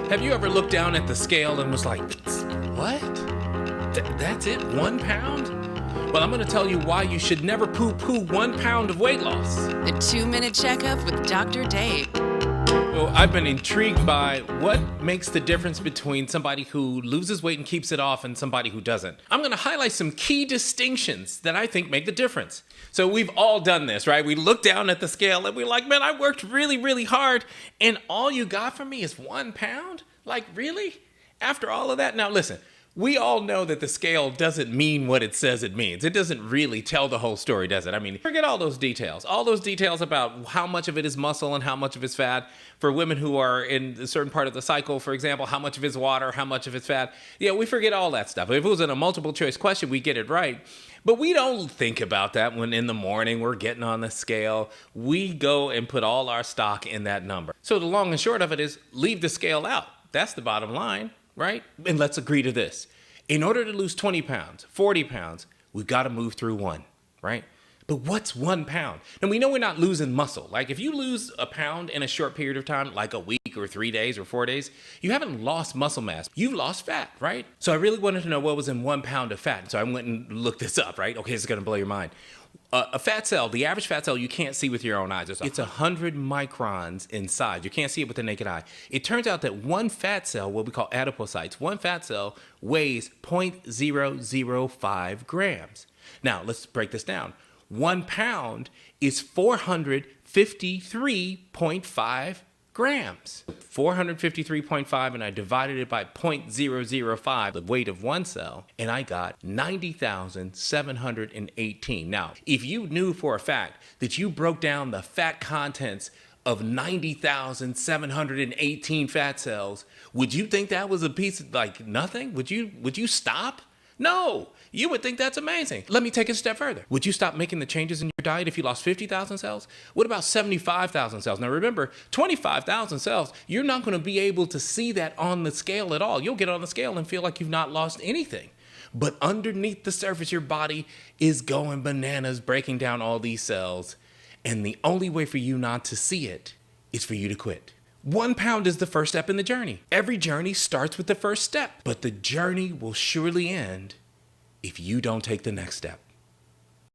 Have you ever looked down at the scale and was like, what? That's it? 1 pound? Well, I'm going to tell you why you should never poo-poo 1 pound of weight loss. The 2-Minute Checkup with Dr. Dave. Well, I've been intrigued by what makes the difference between somebody who loses weight and keeps it off and somebody who doesn't. I'm going to highlight some key distinctions that I think make the difference. So we've all done this, right? We look down at the scale and we're like, man, I worked really, really hard and all you got from me is 1 pound? Like, really? After all of that? Now, listen. We all know that the scale doesn't mean what it says it means. It doesn't really tell the whole story, does it? I mean, forget all those details. All those details about how much of it is muscle and how much of it's fat. For women who are in a certain part of the cycle, for example, how much of it's water, how much of it's fat. Yeah, we forget all that stuff. If it was in a multiple choice question, we get it right. But we don't think about that when in the morning we're getting on the scale. We go and put all our stock in that number. So the long and short of it is leave the scale out. That's the bottom line. Right? And let's agree to this. In order to lose 20 pounds, 40 pounds, we've got to move through one, right? But what's 1 pound? And we know we're not losing muscle. Like if you lose a pound in a short period of time, like a week or 3 days or 4 days, you haven't lost muscle mass. You've lost fat, right? So I really wanted to know what was in 1 pound of fat. So I went and looked this up, right? Okay, it's going to blow your mind. A fat cell, the average fat cell, you can't see with your own eyes. It's 100 microns in size. You can't see it with the naked eye. It turns out that one fat cell, what we call adipocytes, one fat cell weighs 0.005 grams. Now, let's break this down. 1 pound is 453.5 grams. 453.5, and I divided it by 0.005, the weight of one cell, and I got 90,718. Now, if you knew for a fact that you broke down the fat contents of 90,718 fat cells, would you think that was a piece of like nothing? Would you stop? No, you would think that's amazing. Let me take it a step further. Would you stop making the changes in your diet if you lost 50,000 cells? What about 75,000 cells? Now remember, 25,000 cells, you're not going to be able to see that on the scale at all. You'll get on the scale and feel like you've not lost anything. But underneath the surface, your body is going bananas, breaking down all these cells. And the only way for you not to see it is for you to quit. 1 pound is the first step in the journey. Every journey starts with the first step, but the journey will surely end if you don't take the next step.